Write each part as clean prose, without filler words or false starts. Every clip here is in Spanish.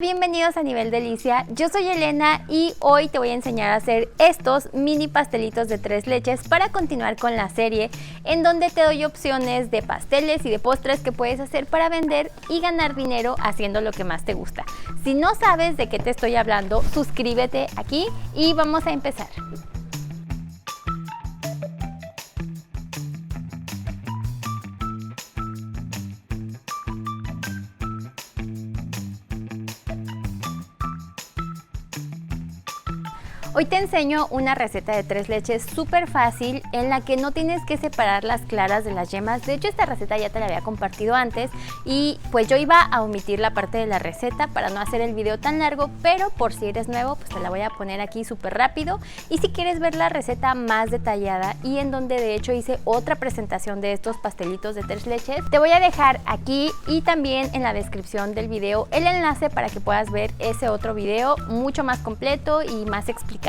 Bienvenidos a Nivel Delicia, yo soy Elena y hoy te voy a enseñar a hacer estos mini pastelitos de 3 leches para continuar con la serie en donde te doy opciones de pasteles y de postres que puedes hacer para vender y ganar dinero haciendo lo que más te gusta. Si no sabes de qué te estoy hablando, suscríbete aquí y vamos a empezar. Hoy te enseño una receta de 3 leches súper fácil en la que no tienes que separar las claras de las yemas. De hecho, esta receta ya te la había compartido antes y pues yo iba a omitir la parte de la receta para no hacer el video tan largo, pero por si eres nuevo, pues te la voy a poner aquí súper rápido. Y si quieres ver la receta más detallada y en donde de hecho hice otra presentación de estos pastelitos de 3 leches, te voy a dejar aquí y también en la descripción del video el enlace para que puedas ver ese otro video mucho más completo y más explicado.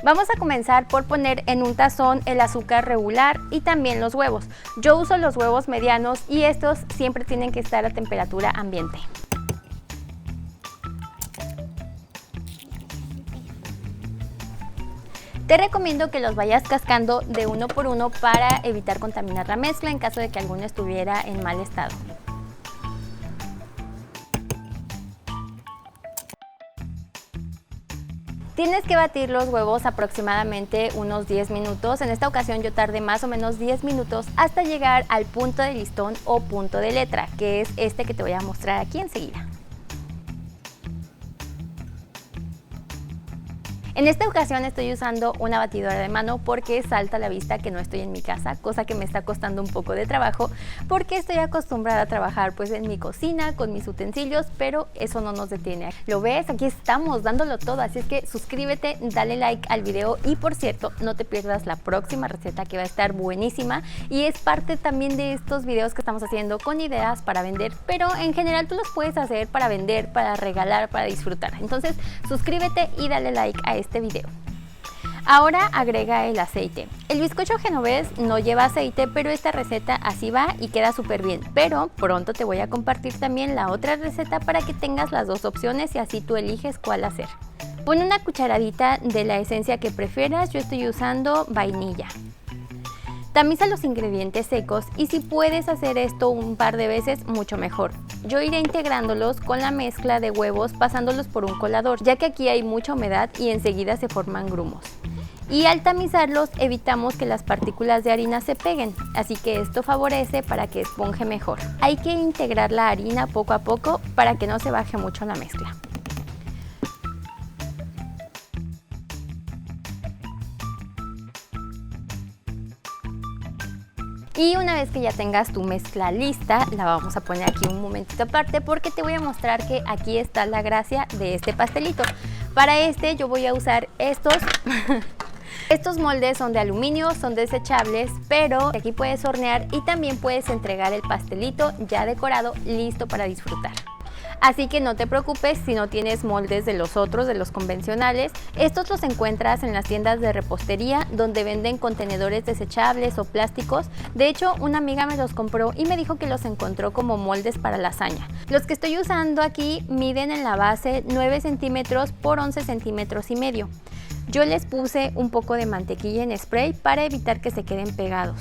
Vamos a comenzar por poner en un tazón el azúcar regular y también los huevos. Yo uso los huevos medianos y estos siempre tienen que estar a temperatura ambiente. Te recomiendo que los vayas cascando de uno por uno para evitar contaminar la mezcla en caso de que alguno estuviera en mal estado. Tienes que batir los huevos aproximadamente unos 10 minutos. En esta ocasión yo tardé más o menos 10 minutos hasta llegar al punto de listón o punto de letra, que es este que te voy a mostrar aquí enseguida. En esta ocasión estoy usando una batidora de mano porque salta a la vista que no estoy en mi casa, cosa que me está costando un poco de trabajo porque estoy acostumbrada a trabajar pues en mi cocina con mis utensilios, pero eso no nos detiene. ¿Lo ves? Aquí estamos dándolo todo, así es que suscríbete, dale like al video y por cierto, no te pierdas la próxima receta que va a estar buenísima y es parte también de estos videos que estamos haciendo con ideas para vender, pero en general tú los puedes hacer para vender, para regalar, para disfrutar. Entonces suscríbete y dale like a este video. Ahora agrega el aceite. El bizcocho genovés no lleva aceite, pero esta receta así va y queda súper bien. Pero pronto te voy a compartir también la otra receta para que tengas las dos opciones y así tú eliges cuál hacer. Pon una cucharadita de la esencia que prefieras, yo estoy usando vainilla. Tamiza los ingredientes secos y si puedes hacer esto un par de veces, mucho mejor. Yo iré integrándolos con la mezcla de huevos pasándolos por un colador, ya que aquí hay mucha humedad y enseguida se forman grumos. Y al tamizarlos evitamos que las partículas de harina se peguen, así que esto favorece para que esponje mejor. Hay que integrar la harina poco a poco para que no se baje mucho la mezcla. Y una vez que ya tengas tu mezcla lista, la vamos a poner aquí un momentito aparte porque te voy a mostrar que aquí está la gracia de este pastelito. Para este yo voy a usar estos. Estos moldes son de aluminio, son desechables, pero aquí puedes hornear y también puedes entregar el pastelito ya decorado, listo para disfrutar. Así que no te preocupes si no tienes moldes de los otros, de los convencionales. Estos los encuentras en las tiendas de repostería donde venden contenedores desechables o plásticos. De hecho, una amiga me los compró y me dijo que los encontró como moldes para lasaña. Los que estoy usando aquí miden en la base 9 centímetros por 11 centímetros y medio. Yo les puse un poco de mantequilla en spray para evitar que se queden pegados.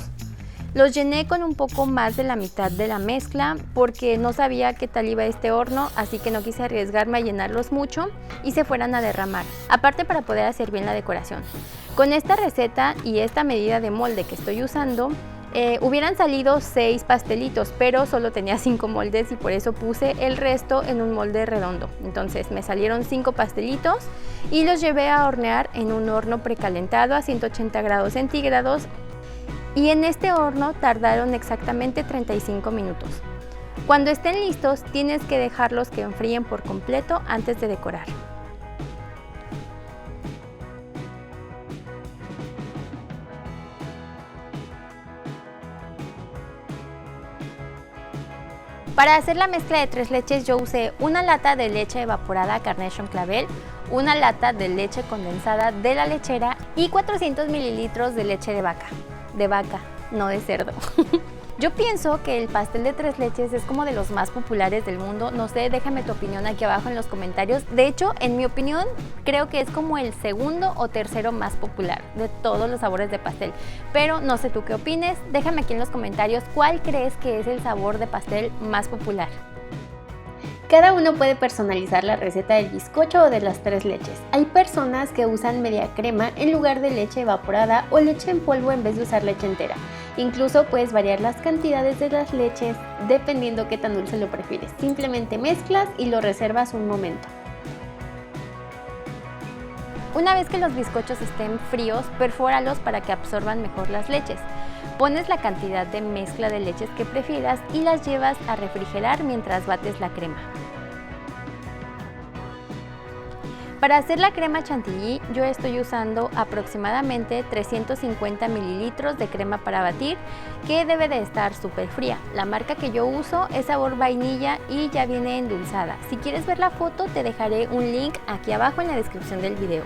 Los llené con un poco más de la mitad de la mezcla porque no sabía qué tal iba este horno, así que no quise arriesgarme a llenarlos mucho y se fueran a derramar, aparte para poder hacer bien la decoración. Con esta receta y esta medida de molde que estoy usando, hubieran salido 6 pastelitos, pero solo tenía 5 moldes y por eso puse el resto en un molde redondo. Entonces me salieron 5 pastelitos y los llevé a hornear en un horno precalentado a 180 grados centígrados. Y en este horno tardaron exactamente 35 minutos. Cuando estén listos, tienes que dejarlos que enfríen por completo antes de decorar. Para hacer la mezcla de 3 leches yo usé una lata de leche evaporada Carnation Clavel, una lata de leche condensada de la lechera y 400 mililitros de leche de vaca, no de cerdo. Yo pienso que el pastel de 3 leches es como de los más populares del mundo. No sé, déjame tu opinión aquí abajo en los comentarios. De hecho, en mi opinión, creo que es como el segundo o tercero más popular de todos los sabores de pastel. Pero no sé tú qué opines, déjame aquí en los comentarios cuál crees que es el sabor de pastel más popular. Cada uno puede personalizar la receta del bizcocho o de las 3 leches. Hay personas que usan media crema en lugar de leche evaporada o leche en polvo en vez de usar leche entera. Incluso puedes variar las cantidades de las leches dependiendo qué tan dulce lo prefieres. Simplemente mezclas y lo reservas un momento. Una vez que los bizcochos estén fríos, perfóralos para que absorban mejor las leches. Pones la cantidad de mezcla de leches que prefieras y las llevas a refrigerar mientras bates la crema. Para hacer la crema chantilly, yo estoy usando aproximadamente 350 mililitros de crema para batir, que debe de estar súper fría. La marca que yo uso es sabor vainilla y ya viene endulzada. Si quieres ver la foto, te dejaré un link aquí abajo en la descripción del video.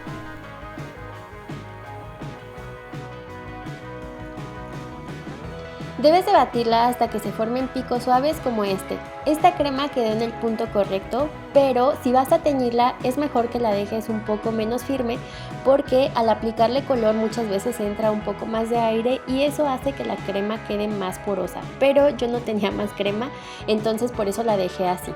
Debes de batirla hasta que se formen picos suaves como este. Esta crema quedó en el punto correcto, pero si vas a teñirla es mejor que la dejes un poco menos firme porque al aplicarle color muchas veces entra un poco más de aire y eso hace que la crema quede más porosa. Pero yo no tenía más crema, entonces por eso la dejé así.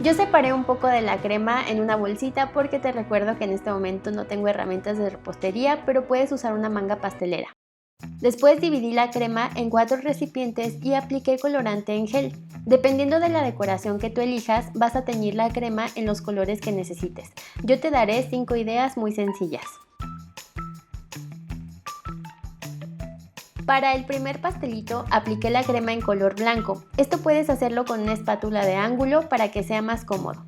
Yo separé un poco de la crema en una bolsita porque te recuerdo que en este momento no tengo herramientas de repostería, pero puedes usar una manga pastelera. Después dividí la crema en 4 recipientes y apliqué colorante en gel. Dependiendo de la decoración que tú elijas, vas a teñir la crema en los colores que necesites. Yo te daré 5 ideas muy sencillas. Para el primer pastelito apliqué la crema en color blanco. Esto puedes hacerlo con una espátula de ángulo para que sea más cómodo.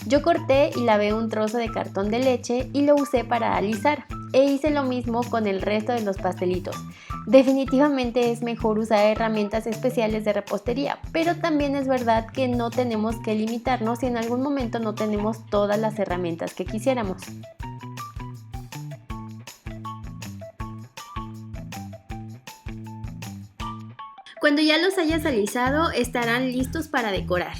Yo corté y lavé un trozo de cartón de leche y lo usé para alisar. E hice lo mismo con el resto de los pastelitos. Definitivamente es mejor usar herramientas especiales de repostería, pero también es verdad que no tenemos que limitarnos si en algún momento no tenemos todas las herramientas que quisiéramos. Cuando ya los hayas alisado, estarán listos para decorar.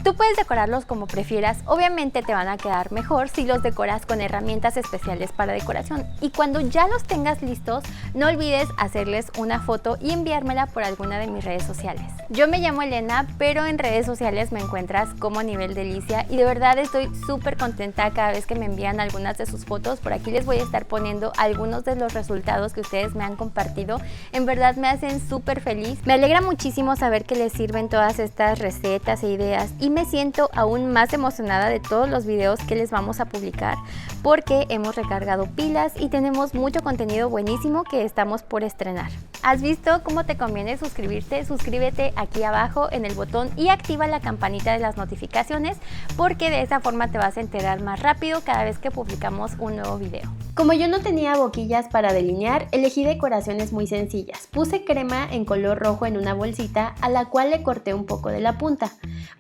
Tú puedes decorarlos como prefieras, obviamente te van a quedar mejor si los decoras con herramientas especiales para decoración. Y cuando ya los tengas listos, no olvides hacerles una foto y enviármela por alguna de mis redes sociales. Yo me llamo Elena, pero en redes sociales me encuentras como Nivel Delicia y de verdad estoy súper contenta cada vez que me envían algunas de sus fotos. Por aquí les voy a estar poniendo algunos de los resultados que ustedes me han compartido. En verdad me hacen súper feliz. Me alegra muchísimo saber que les sirven todas estas recetas e ideas y me siento aún más emocionada de todos los videos que les vamos a publicar porque hemos recargado pilas y tenemos mucho contenido buenísimo que estamos por estrenar. ¿Has visto cómo te conviene suscribirte? Suscríbete aquí abajo en el botón y activa la campanita de las notificaciones porque de esa forma te vas a enterar más rápido cada vez que publicamos un nuevo video. Como yo no tenía boquillas para delinear, elegí decoraciones muy sencillas. Puse crema en color rojo en una bolsita a la cual le corté un poco de la punta.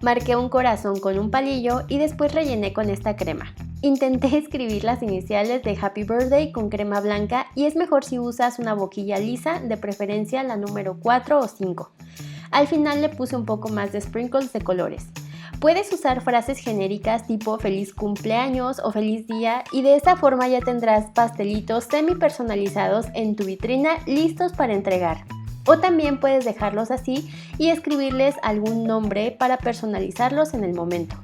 Marqué un corazón con un palillo y después rellené con esta crema. Intenté escribir las iniciales de Happy Birthday con crema blanca y es mejor si usas una boquilla lisa, de preferencia la número 4 o 5. Al final le puse un poco más de sprinkles de colores. Puedes usar frases genéricas tipo feliz cumpleaños o feliz día y de esa forma ya tendrás pastelitos semi personalizados en tu vitrina listos para entregar. O también puedes dejarlos así y escribirles algún nombre para personalizarlos en el momento.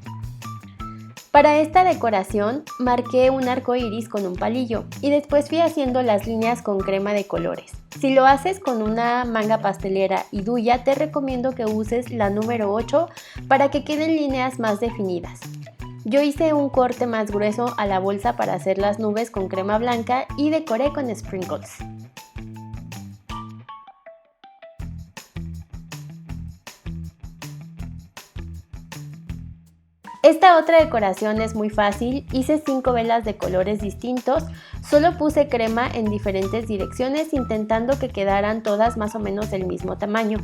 Para esta decoración marqué un arco iris con un palillo y después fui haciendo las líneas con crema de colores. Si lo haces con una manga pastelera y duya, te recomiendo que uses la número 8 para que queden líneas más definidas. Yo hice un corte más grueso a la bolsa para hacer las nubes con crema blanca y decoré con sprinkles. Esta otra decoración es muy fácil, hice 5 velas de colores distintos, solo puse crema en diferentes direcciones intentando que quedaran todas más o menos del mismo tamaño.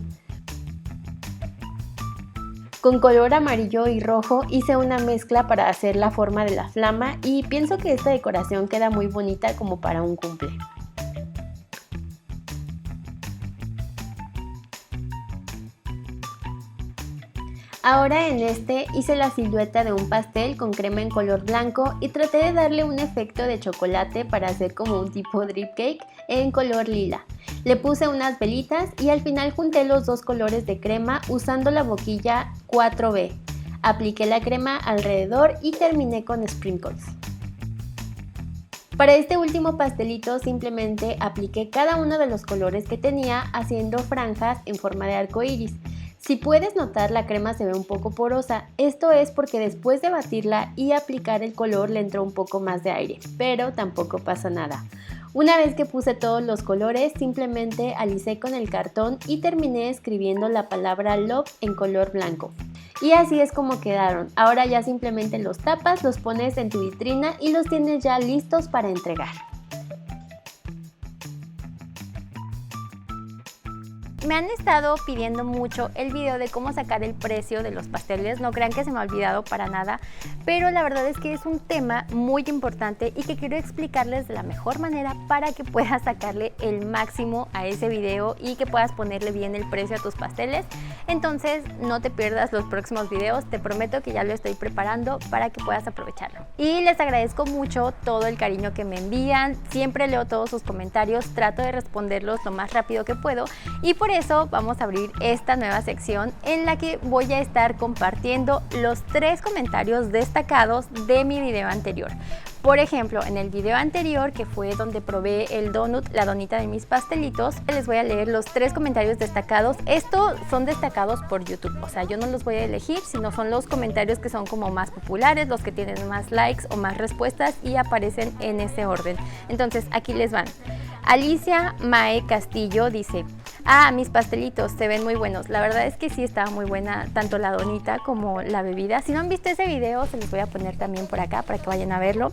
Con color amarillo y rojo hice una mezcla para hacer la forma de la flama y pienso que esta decoración queda muy bonita como para un cumple. Ahora en este hice la silueta de un pastel con crema en color blanco y traté de darle un efecto de chocolate para hacer como un tipo drip cake en color lila. Le puse unas velitas y al final junté los dos colores de crema usando la boquilla 4B. Apliqué la crema alrededor y terminé con sprinkles. Para este último pastelito simplemente apliqué cada uno de los colores que tenía haciendo franjas en forma de arco iris. Si puedes notar, la crema se ve un poco porosa, esto es porque después de batirla y aplicar el color le entró un poco más de aire, pero tampoco pasa nada. Una vez que puse todos los colores, simplemente alicé con el cartón y terminé escribiendo la palabra love en color blanco. Y así es como quedaron. Ahora ya simplemente los tapas, los pones en tu vitrina y los tienes ya listos para entregar. Me han estado pidiendo mucho el video de cómo sacar el precio de los pasteles, no crean que se me ha olvidado para nada, pero la verdad es que es un tema muy importante y que quiero explicarles de la mejor manera para que puedas sacarle el máximo a ese video y que puedas ponerle bien el precio a tus pasteles. Entonces no te pierdas los próximos videos, te prometo que ya lo estoy preparando para que puedas aprovecharlo. Y les agradezco mucho todo el cariño que me envían, siempre leo todos sus comentarios, trato de responderlos lo más rápido que puedo y por eso vamos a abrir esta nueva sección en la que voy a estar compartiendo los 3 comentarios destacados de mi video anterior. Por ejemplo, en el video anterior, que fue donde probé el donut, la donita de mis pastelitos, les voy a leer los 3 comentarios destacados. Estos son destacados por YouTube, o sea, yo no los voy a elegir, sino son los comentarios que son como más populares, los que tienen más likes o más respuestas y aparecen en ese orden. Entonces, aquí les van. Alicia Mae Castillo dice: mis pastelitos se ven muy buenos. La verdad es que sí estaba muy buena tanto la donita como la bebida. Si no han visto ese video, se los voy a poner también por acá para que vayan a verlo.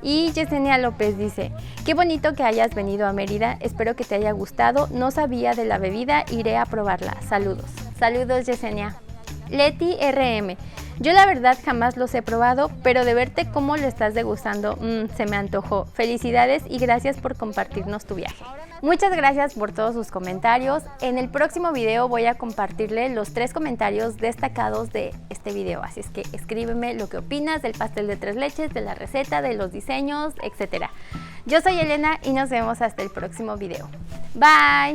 Y Yesenia López dice: qué bonito que hayas venido a Mérida, espero que te haya gustado, no sabía de la bebida, iré a probarla. Saludos. Saludos, Yesenia. Leti RM: yo la verdad jamás los he probado, pero de verte cómo lo estás degustando, se me antojó. Felicidades y gracias por compartirnos tu viaje. Muchas gracias por todos sus comentarios. En el próximo video voy a compartirle los 3 comentarios destacados de este video, así es que escríbeme lo que opinas del pastel de 3 leches, de la receta, de los diseños, etc. Yo soy Elena y nos vemos hasta el próximo video. Bye.